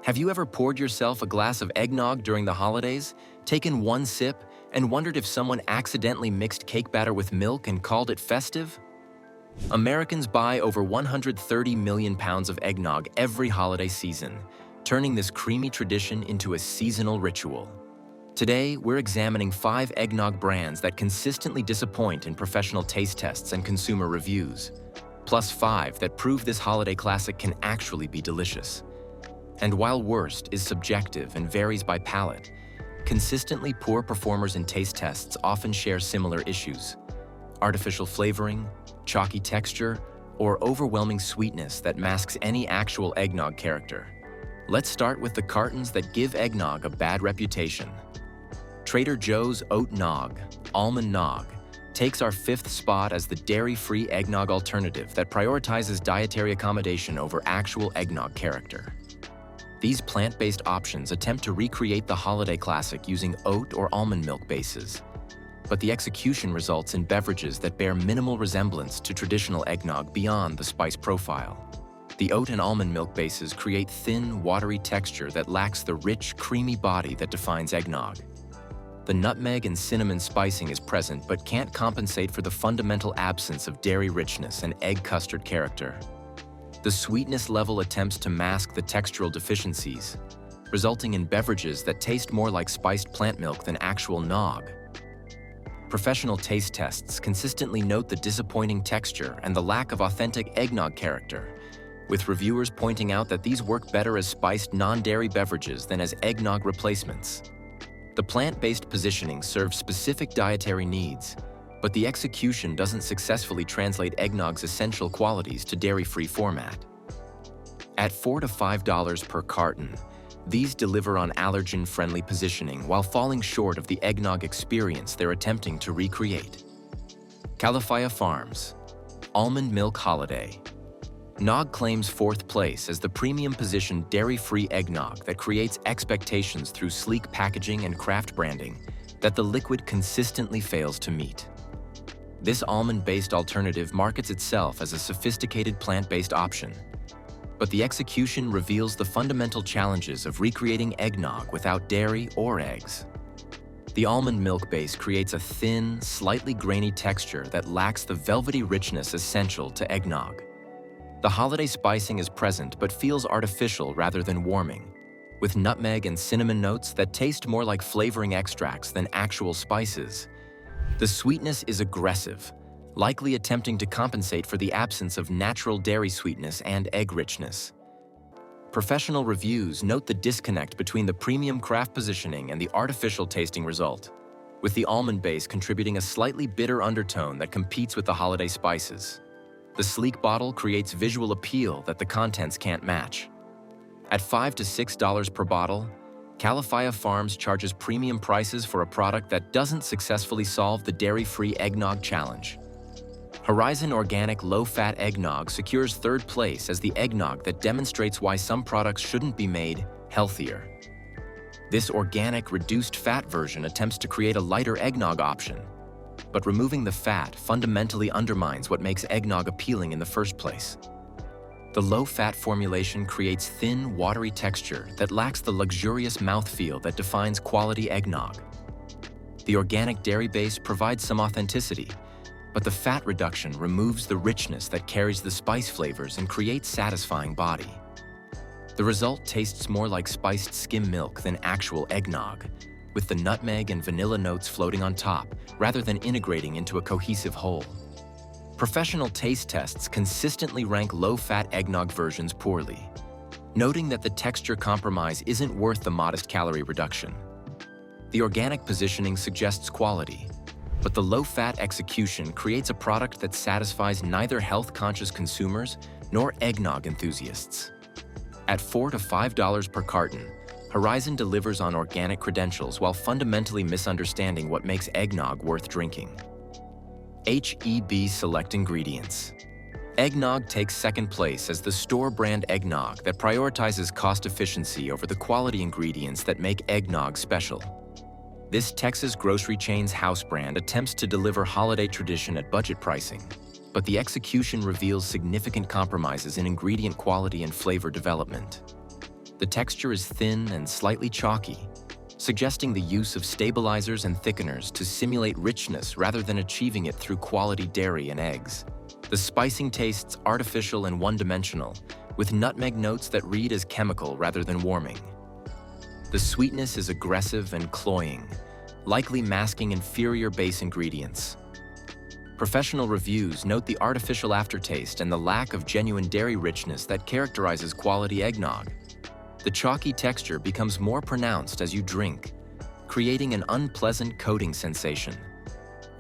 Have you ever poured yourself a glass of eggnog during the holidays, taken one sip, and wondered if someone accidentally mixed cake batter with milk and called it festive? Americans buy over 130 million pounds of eggnog every holiday season, turning this creamy tradition into a seasonal ritual. Today, we're examining 5 eggnog brands that consistently disappoint in professional taste tests and consumer reviews, plus 5 that prove this holiday classic can actually be delicious. And while worst is subjective and varies by palate, consistently poor performers in taste tests often share similar issues: artificial flavoring, chalky texture, or overwhelming sweetness that masks any actual eggnog character. Let's start with the cartons that give eggnog a bad reputation. Trader Joe's Oat Nog, Almond Nog, takes our 5th spot as the dairy-free eggnog alternative that prioritizes dietary accommodation over actual eggnog character. These plant-based options attempt to recreate the holiday classic using oat or almond milk bases, but the execution results in beverages that bear minimal resemblance to traditional eggnog beyond the spice profile. The oat and almond milk bases create thin, watery texture that lacks the rich, creamy body that defines eggnog. The nutmeg and cinnamon spicing is present but can't compensate for the fundamental absence of dairy richness and egg custard character. The sweetness level attempts to mask the textural deficiencies, resulting in beverages that taste more like spiced plant milk than actual nog. Professional taste tests consistently note the disappointing texture and the lack of authentic eggnog character, with reviewers pointing out that these work better as spiced non-dairy beverages than as eggnog replacements. The plant-based positioning serves specific dietary needs, but the execution doesn't successfully translate eggnog's essential qualities to dairy-free format. At $4 to $5 per carton, these deliver on allergen-friendly positioning while falling short of the eggnog experience they're attempting to recreate. Califia Farms Almond Milk Holiday. Nog claims 4th place as the premium-positioned dairy-free eggnog that creates expectations through sleek packaging and craft branding that the liquid consistently fails to meet. This almond-based alternative markets itself as a sophisticated plant-based option, but the execution reveals the fundamental challenges of recreating eggnog without dairy or eggs. The almond milk base creates a thin, slightly grainy texture that lacks the velvety richness essential to eggnog. The holiday spicing is present but feels artificial rather than warming, with nutmeg and cinnamon notes that taste more like flavoring extracts than actual spices. The sweetness is aggressive, likely attempting to compensate for the absence of natural dairy sweetness and egg richness. Professional reviews note the disconnect between the premium craft positioning and the artificial tasting result, with the almond base contributing a slightly bitter undertone that competes with the holiday spices. The sleek bottle creates visual appeal that the contents can't match. At $5 to $6 per bottle, Califia Farms charges premium prices for a product that doesn't successfully solve the dairy-free eggnog challenge. Horizon Organic Low-Fat Eggnog secures 3rd place as the eggnog that demonstrates why some products shouldn't be made healthier. This organic, reduced-fat version attempts to create a lighter eggnog option, but removing the fat fundamentally undermines what makes eggnog appealing in the first place. The low-fat formulation creates thin, watery texture that lacks the luxurious mouthfeel that defines quality eggnog. The organic dairy base provides some authenticity, but the fat reduction removes the richness that carries the spice flavors and creates satisfying body. The result tastes more like spiced skim milk than actual eggnog, with the nutmeg and vanilla notes floating on top rather than integrating into a cohesive whole. Professional taste tests consistently rank low-fat eggnog versions poorly, noting that the texture compromise isn't worth the modest calorie reduction. The organic positioning suggests quality, but the low-fat execution creates a product that satisfies neither health-conscious consumers nor eggnog enthusiasts. At $4 to $5 per carton, Horizon delivers on organic credentials while fundamentally misunderstanding what makes eggnog worth drinking. HEB Select Ingredients. Eggnog takes 2nd place as the store-brand eggnog that prioritizes cost efficiency over the quality ingredients that make eggnog special. This Texas grocery chain's house brand attempts to deliver holiday tradition at budget pricing, but the execution reveals significant compromises in ingredient quality and flavor development. The The texture is thin and slightly chalky, suggesting the use of stabilizers and thickeners to simulate richness rather than achieving it through quality dairy and eggs. The spicing tastes artificial and one-dimensional, with nutmeg notes that read as chemical rather than warming. The sweetness is aggressive and cloying, likely masking inferior base ingredients. Professional reviews note the artificial aftertaste and the lack of genuine dairy richness that characterizes quality eggnog. The chalky texture becomes more pronounced as you drink, creating an unpleasant coating sensation.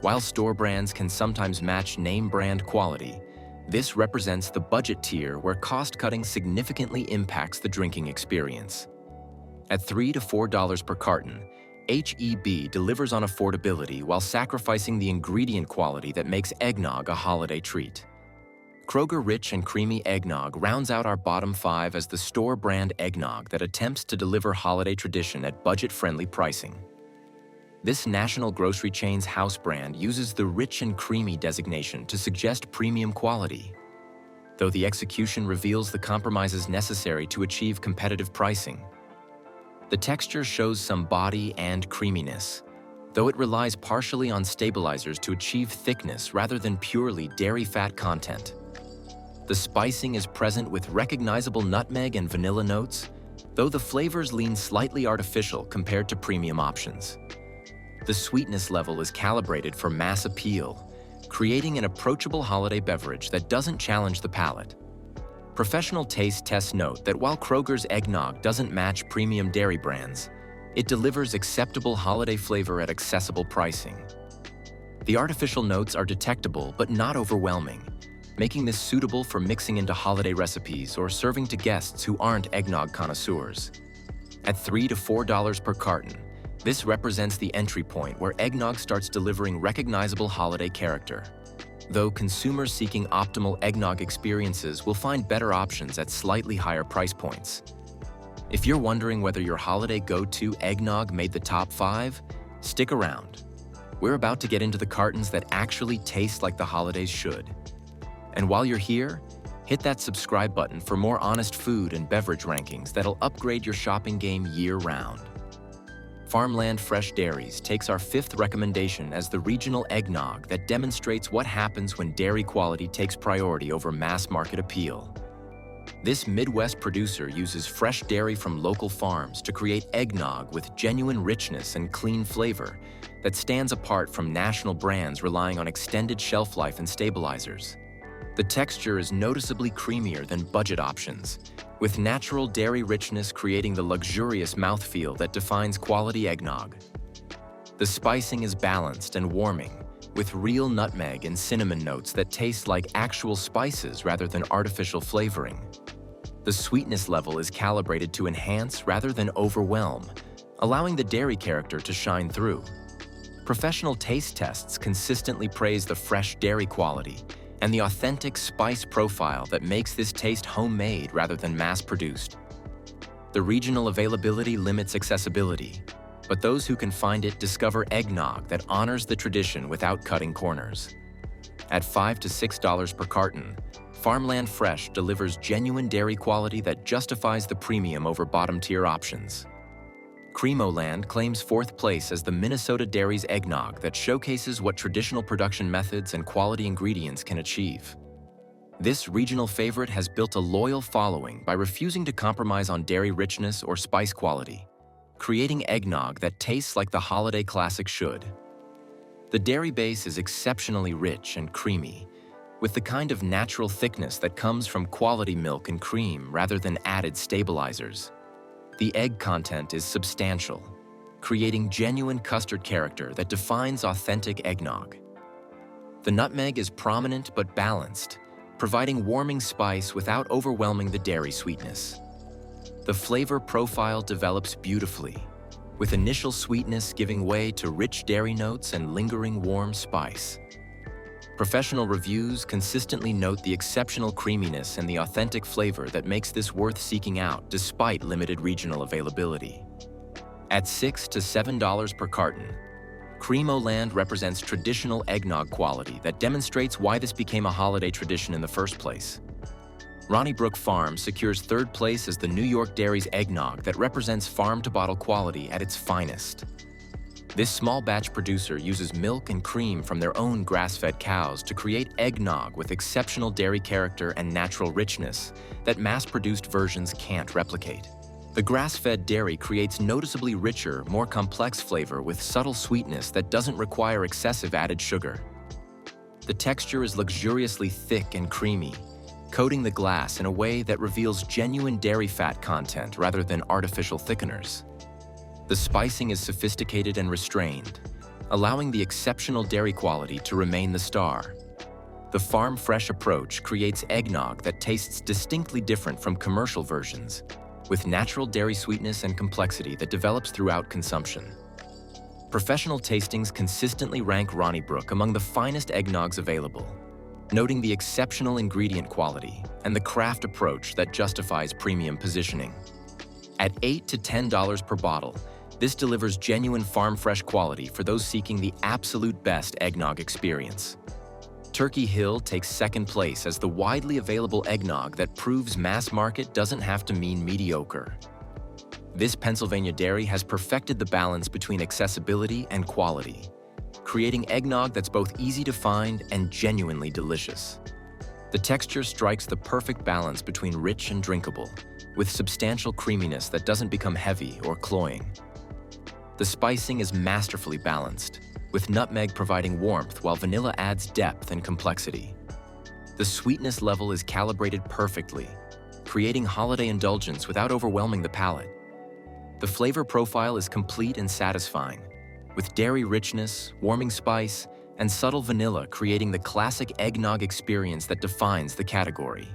While store brands can sometimes match name brand quality, this represents the budget tier where cost-cutting significantly impacts the drinking experience. At $3 to $4 per carton, HEB delivers on affordability while sacrificing the ingredient quality that makes eggnog a holiday treat. Kroger Rich and Creamy Eggnog rounds out our bottom 5 as the store brand eggnog that attempts to deliver holiday tradition at budget-friendly pricing. This national grocery chain's house brand uses the rich and creamy designation to suggest premium quality, though the execution reveals the compromises necessary to achieve competitive pricing. The texture shows some body and creaminess, though it relies partially on stabilizers to achieve thickness rather than purely dairy fat content. The spicing is present with recognizable nutmeg and vanilla notes, though the flavors lean slightly artificial compared to premium options. The sweetness level is calibrated for mass appeal, creating an approachable holiday beverage that doesn't challenge the palate. Professional taste tests note that while Kroger's eggnog doesn't match premium dairy brands, it delivers acceptable holiday flavor at accessible pricing. The artificial notes are detectable but not overwhelming, making this suitable for mixing into holiday recipes or serving to guests who aren't eggnog connoisseurs. At $3 to $4 per carton, this represents the entry point where eggnog starts delivering recognizable holiday character. Though consumers seeking optimal eggnog experiences will find better options at slightly higher price points. If you're wondering whether your holiday go-to eggnog made the top 5, stick around. We're about to get into the cartons that actually taste like the holidays should. And while you're here, hit that subscribe button for more honest food and beverage rankings that'll upgrade your shopping game year-round. Farmland Fresh Dairies takes our 5th recommendation as the regional eggnog that demonstrates what happens when dairy quality takes priority over mass market appeal. This Midwest producer uses fresh dairy from local farms to create eggnog with genuine richness and clean flavor that stands apart from national brands relying on extended shelf life and stabilizers. The texture is noticeably creamier than budget options, with natural dairy richness creating the luxurious mouthfeel that defines quality eggnog. The spicing is balanced and warming, with real nutmeg and cinnamon notes that taste like actual spices rather than artificial flavoring. The sweetness level is calibrated to enhance rather than overwhelm, allowing the dairy character to shine through. Professional taste tests consistently praise the fresh dairy quality and the authentic spice profile that makes this taste homemade rather than mass-produced. The regional availability limits accessibility, but those who can find it discover eggnog that honors the tradition without cutting corners. At $5 to $6 per carton, Farmland Fresh delivers genuine dairy quality that justifies the premium over bottom-tier options. Creamoland claims 4th place as the Minnesota Dairy's eggnog that showcases what traditional production methods and quality ingredients can achieve. This regional favorite has built a loyal following by refusing to compromise on dairy richness or spice quality, creating eggnog that tastes like the holiday classic should. The dairy base is exceptionally rich and creamy, with the kind of natural thickness that comes from quality milk and cream rather than added stabilizers. The egg content is substantial, creating genuine custard character that defines authentic eggnog. The nutmeg is prominent but balanced, providing warming spice without overwhelming the dairy sweetness. The flavor profile develops beautifully, with initial sweetness giving way to rich dairy notes and lingering warm spice. Professional reviews consistently note the exceptional creaminess and the authentic flavor that makes this worth seeking out despite limited regional availability. At $6 to $7 per carton, Creamoland represents traditional eggnog quality that demonstrates why this became a holiday tradition in the first place. Ronnybrook Farm secures third place as the New York Dairy's eggnog that represents farm-to-bottle quality at its finest. This small batch producer uses milk and cream from their own grass-fed cows to create eggnog with exceptional dairy character and natural richness that mass-produced versions can't replicate. The grass-fed dairy creates noticeably richer, more complex flavor with subtle sweetness that doesn't require excessive added sugar. The texture is luxuriously thick and creamy, coating the glass in a way that reveals genuine dairy fat content rather than artificial thickeners. The spicing is sophisticated and restrained, allowing the exceptional dairy quality to remain the star. The farm-fresh approach creates eggnog that tastes distinctly different from commercial versions, with natural dairy sweetness and complexity that develops throughout consumption. Professional tastings consistently rank Ronnybrook among the finest eggnogs available, noting the exceptional ingredient quality and the craft approach that justifies premium positioning. At $8 to $10 per bottle, this delivers genuine farm-fresh quality for those seeking the absolute best eggnog experience. Turkey Hill takes second place as the widely available eggnog that proves mass market doesn't have to mean mediocre. This Pennsylvania dairy has perfected the balance between accessibility and quality, creating eggnog that's both easy to find and genuinely delicious. The texture strikes the perfect balance between rich and drinkable, with substantial creaminess that doesn't become heavy or cloying. The spicing is masterfully balanced, with nutmeg providing warmth while vanilla adds depth and complexity. The sweetness level is calibrated perfectly, creating holiday indulgence without overwhelming the palate. The flavor profile is complete and satisfying, with dairy richness, warming spice, and subtle vanilla creating the classic eggnog experience that defines the category.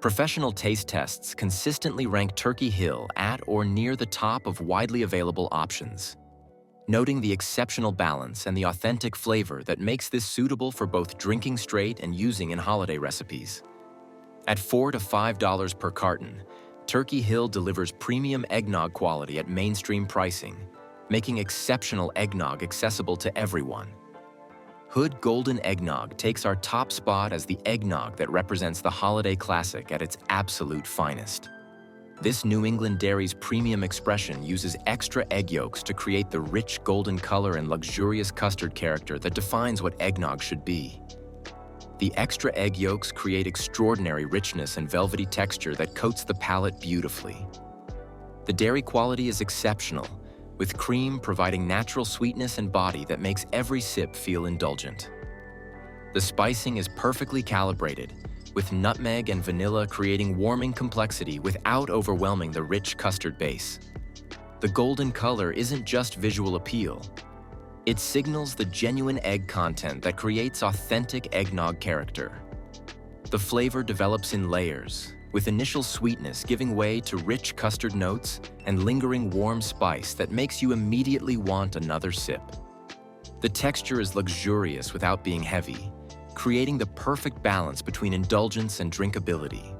Professional taste tests consistently rank Turkey Hill at or near the top of widely available options, noting the exceptional balance and the authentic flavor that makes this suitable for both drinking straight and using in holiday recipes. At $4 to $5 per carton, Turkey Hill delivers premium eggnog quality at mainstream pricing, making exceptional eggnog accessible to everyone. Hood Golden Eggnog takes our top spot as the eggnog that represents the holiday classic at its absolute finest. This New England dairy's premium expression uses extra egg yolks to create the rich golden color and luxurious custard character that defines what eggnog should be. The extra egg yolks create extraordinary richness and velvety texture that coats the palate beautifully. The dairy quality is exceptional, with cream providing natural sweetness and body that makes every sip feel indulgent. The spicing is perfectly calibrated, with nutmeg and vanilla creating warming complexity without overwhelming the rich custard base. The golden color isn't just visual appeal. It signals the genuine egg content that creates authentic eggnog character. The flavor develops in layers, with initial sweetness giving way to rich custard notes and lingering warm spice that makes you immediately want another sip. The texture is luxurious without being heavy, creating the perfect balance between indulgence and drinkability.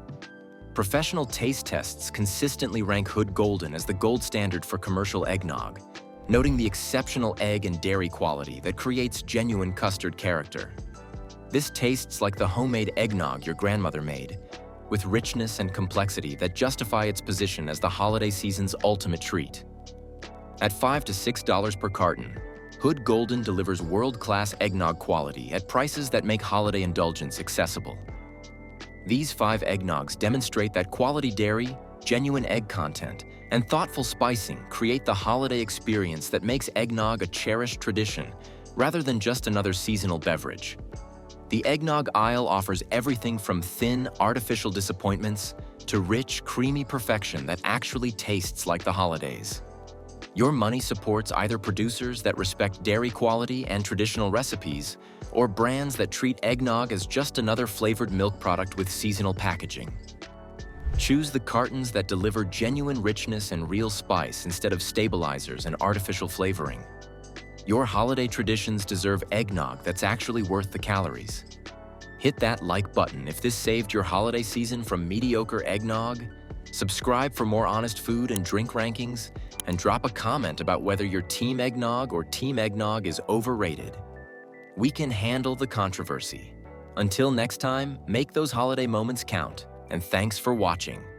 Professional taste tests consistently rank Hood Golden as the gold standard for commercial eggnog, noting the exceptional egg and dairy quality that creates genuine custard character. This tastes like the homemade eggnog your grandmother made, with richness and complexity that justify its position as the holiday season's ultimate treat. At $5 to $6 per carton, Hood Golden delivers world-class eggnog quality at prices that make holiday indulgence accessible. These 5 eggnogs demonstrate that quality dairy, genuine egg content, and thoughtful spicing create the holiday experience that makes eggnog a cherished tradition rather than just another seasonal beverage. The eggnog aisle offers everything from thin, artificial disappointments to rich, creamy perfection that actually tastes like the holidays. Your money supports either producers that respect dairy quality and traditional recipes, or brands that treat eggnog as just another flavored milk product with seasonal packaging. Choose the cartons that deliver genuine richness and real spice instead of stabilizers and artificial flavoring. Your holiday traditions deserve eggnog that's actually worth the calories. Hit that like button if this saved your holiday season from mediocre eggnog, subscribe for more honest food and drink rankings, and drop a comment about whether your Team Eggnog or Team Eggnog is overrated. We can handle the controversy. Until next time, make those holiday moments count and thanks for watching.